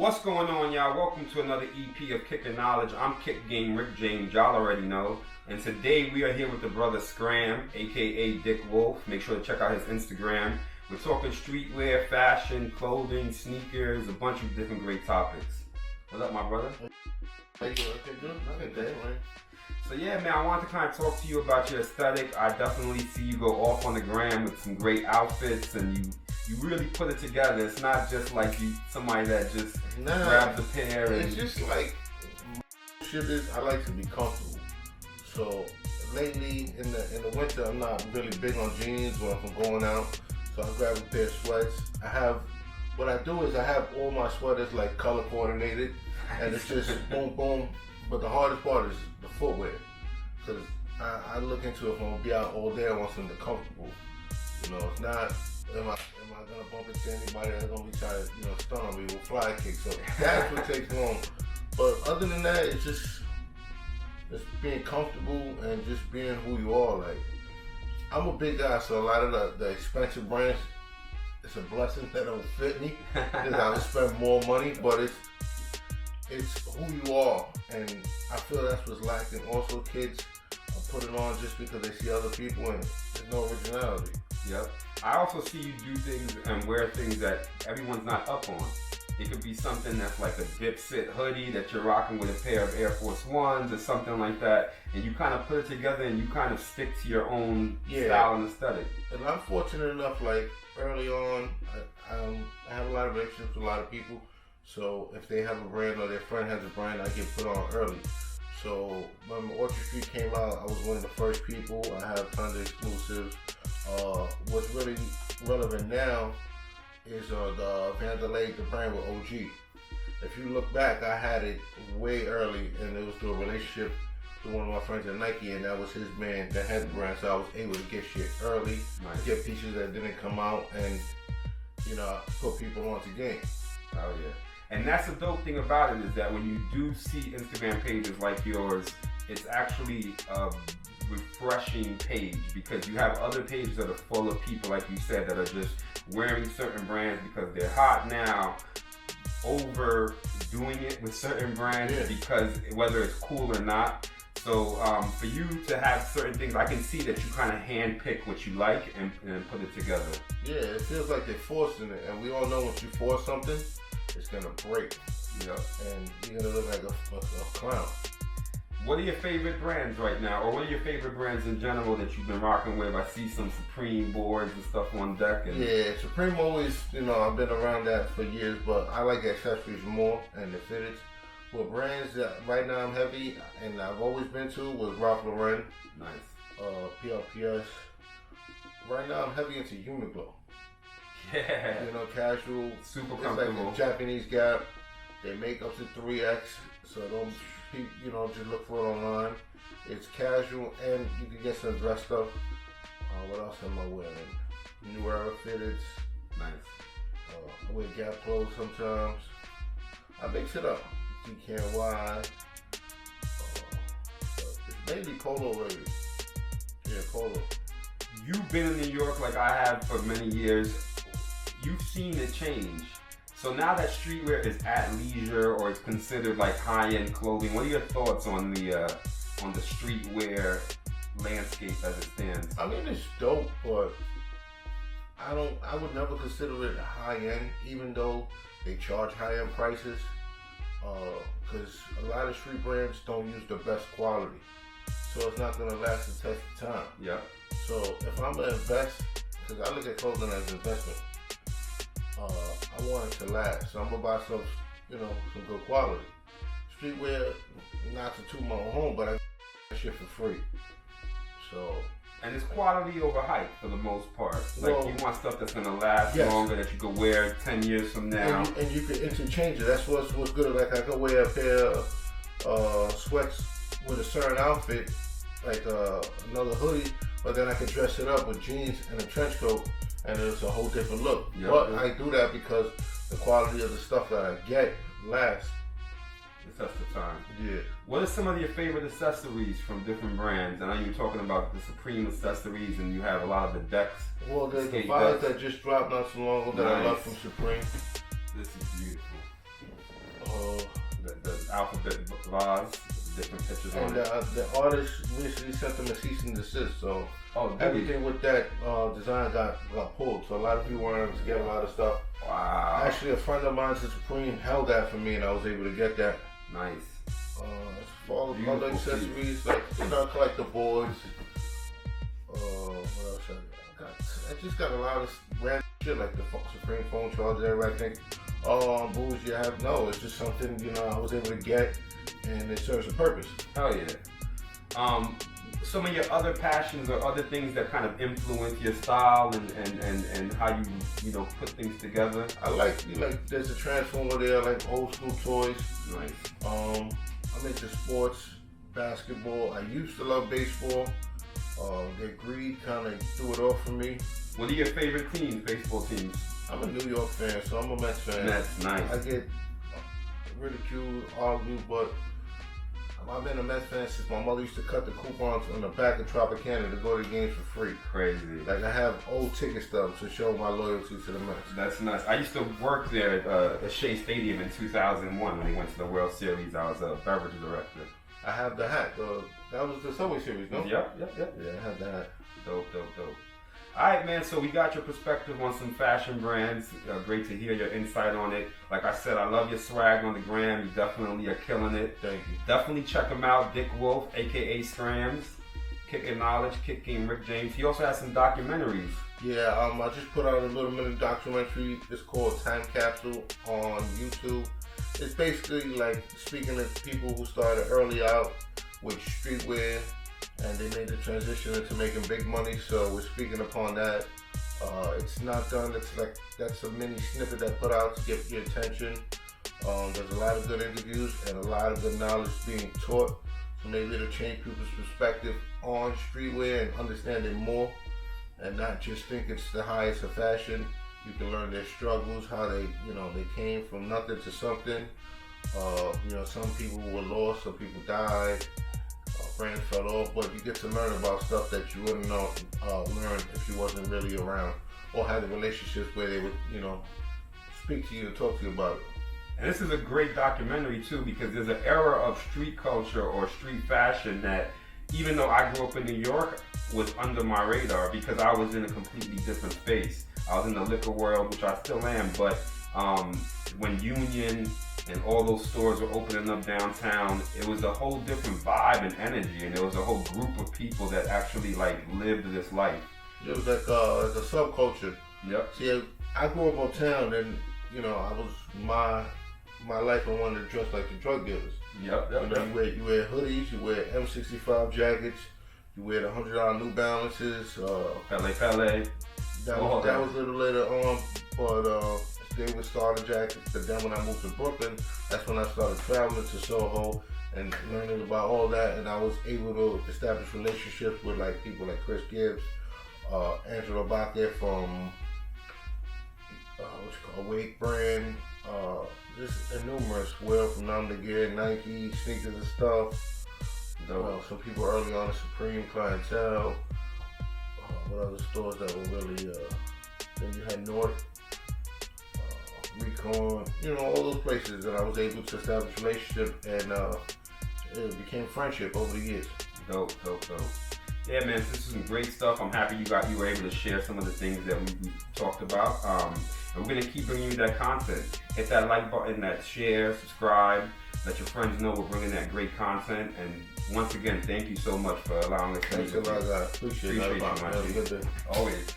What's going on, y'all? Welcome to another EP of Kicknknowledge. I'm Kick Game Rick James, y'all already know. And today we are here with the brother Scram, aka Dick Wolf. Make sure to check out his Instagram. We're talking streetwear, fashion, clothing, sneakers, a bunch of different great topics. What up, my brother? Hey, good. So yeah, man, I wanted to kind of talk to you about your aesthetic. I definitely see you go off on the gram with some great outfits, and you really put it together. It's not just like somebody that just grabs a pair. It's just like shit is. I like to be comfortable. So lately in the winter, I'm not really big on jeans or if I'm going out. So I grab a pair of sweats. What I do is I have all my sweaters like color coordinated, and it's just boom boom. But the hardest part is the footwear, because I look into if I'm gonna be out all day, I want something comfortable. You know, it's not. Am I gonna bump into anybody that's gonna be trying to stun on me with fly kicks? So that's what takes long. But other than that, it's just being comfortable and just being who you are. Like, I'm a big guy, so a lot of the expensive brands, it's a blessing that don't fit me because I would spend more money. But it's who you are, and I feel that's what's lacking. Also, kids are putting on just because they see other people, and there's no originality. Yep. I also see you do things and wear things that everyone's not up on. It could be something that's like a Dipset hoodie that you're rocking with a pair of Air Force Ones or something like that, and you kind of put it together and you kind of stick to your own style and aesthetic. And I'm fortunate enough, like early on, I have a lot of relationships with a lot of people. So if they have a brand or their friend has a brand, I get put on early. So when Orchard Street came out, I was one of the first people. I have tons of exclusives. What's really relevant now is the Vandalay, the brand with OG. If you look back, I had it way early, and it was through a relationship with one of my friends at Nike, and that was his man that had the brand. So I was able to get shit early, get pieces that didn't come out, and put people onto game. Oh yeah. And that's the dope thing about it, is that when you do see Instagram pages like yours, it's actually a refreshing page, because you have other pages that are full of people, like you said, that are just wearing certain brands because they're hot now, overdoing it with certain brands because whether it's cool or not. So for you to have certain things, I can see that you kind of hand pick what you like and put it together. Yeah, it feels like they're forcing it, and we all know once you force something, it's gonna break. Yep. And you're gonna look like a clown. What are your favorite brands right now, or what are your favorite brands in general that you've been rocking with? I see some Supreme boards and stuff on deck. And yeah, Supreme always, I've been around that for years, but I like accessories more and the fitteds. Well, brands that right now I'm heavy and I've always been to was Ralph Lauren. Nice. PLPS. Right now I'm heavy into Uniqlo. Yeah. Casual. Super it's comfortable. Like a Japanese Gap. They make up to 3X, so don't just look for it online. It's casual, and you can get some dressed up. What else am I wearing? New Era fitteds. Nice. I wear Gap clothes sometimes. I mix it up. Kicknknowledge. It's mainly polo really. Yeah, polo. You've been in New York like I have for many years. You've seen it change. So now that streetwear is at leisure, or it's considered like high-end clothing, what are your thoughts on the streetwear landscape as it stands? I mean, it's dope, but I would never consider it high-end, even though they charge high-end prices. Because a lot of street brands don't use the best quality, so it's not gonna last the test of time. Yeah. So if I'm gonna invest, because I look at clothing as an investment. I want it to last, so I'm gonna buy some good quality. Streetwear, not to toot my own home, but I get that shit for free. So. And it's quality over hype for the most part. Like, you want stuff that's gonna last longer, that you could wear 10 years from now. And you can interchange it. That's what's good. Like, I could wear a pair of sweats with a certain outfit, like another hoodie, but then I can dress it up with jeans and a trench coat, and it's a whole different look. Yep. But I do that because the quality of the stuff that I get lasts. It's test of time. Yeah. What are some of your favorite accessories from different brands? I know you were talking about the Supreme accessories, and you have a lot of the decks. Well, there's the vibes that just dropped not so long ago that I love from Supreme. This is beautiful. alphabet vase, different pictures on And it. the artist recently sent them a cease and desist, so Oh, everything with that design got pulled. So a lot of people weren't able to get a lot of stuff. Wow. Actually, a friend of mine, Supreme, held that for me, and I was able to get that. Nice. As far as Beautiful other accessories, like, you know, I collect the boards. What else I got? I just got a lot of random shit, like the Supreme phone charger. I think, booze you have. No, it's just something, you know, I was able to get, and it serves a purpose. Hell yeah. Some of your other passions or other things that kind of influence your style and how you know, put things together. I like there's a transformer there, like old school toys. Nice. I'm into sports, basketball. I used to love baseball. Their greed kind of threw it off for me. What are your favorite teams, baseball teams? I'm a New York fan, so I'm a Mets fan. Mets, nice. I get ridiculed, argued, but I've been a Mets fan since my mother used to cut the coupons on the back of Tropicana to go to games for free. Crazy. Like, I have old ticket stubs to show my loyalty to the Mets. That's nice. I used to work there at Shea Stadium in 2001 when they went to the World Series. I was a beverage director. I have the hat. That was the Subway Series, no? Yep. Yeah, I have the hat. Dope. All right, man, so we got your perspective on some fashion brands. Great to hear your insight on it. Like I said, I love your swag on the gram. You definitely are killing it. Thank you. Definitely check him out, Dick Wolf, a.k.a. Scrams, Kicknknowledge, Kick Game Rick James. He also has some documentaries. Yeah, I just put out a little mini documentary. It's called Time Capsule on YouTube. It's basically like speaking to people who started early out with streetwear, and they made the transition into making big money. So we're speaking upon that. It's not done. It's like that's a mini snippet that put out to get your attention. There's a lot of good interviews and a lot of good knowledge being taught. So maybe it'll change people's perspective on streetwear and understand it more, and not just think it's the highest of fashion. You can learn their struggles, how they came from nothing to something. Some people were lost, some people died. Brands fell off, but you get to learn about stuff that you wouldn't learn if you wasn't really around or having relationships where they would, speak to you and talk to you about it. And this is a great documentary too, because there's an era of street culture or street fashion that, even though I grew up in New York, was under my radar because I was in a completely different space. I was in the liquor world, which I still am, but when Union and all those stores were opening up downtown, it was a whole different vibe and energy, and there was a whole group of people that actually lived this life. It was like a subculture. Yep. See, I grew up uptown, and I was my life. I wanted to dress like the drug dealers. Yep. You wear hoodies, you wear M65 jackets, you wear the $100 New Balances. Pele. That was a little later on, but they were starter jackets. But then when I moved to Brooklyn, that's when I started traveling to Soho and learning about all that, and I was able to establish relationships with people like Chris Gibbs, Angelo Baca from what's called Wake brand, just numerous. Will from Nam de Gear, Nike, sneakers and stuff. Some people early on the Supreme clientele. What other stores that were really? Then you had North, Recon, all those places, and I was able to establish a relationship, and it became friendship over the years. Dope. Yeah, man, this is some great stuff. I'm happy you were able to share some of the things that we talked about. And we're gonna keep bringing you that content. Hit that like button, that share, subscribe, let your friends know we're bringing that great content. And once again, thank you so much for allowing us to meet with you. Thanks a lot, guys. Appreciate it. You, man. Have a good day. Always.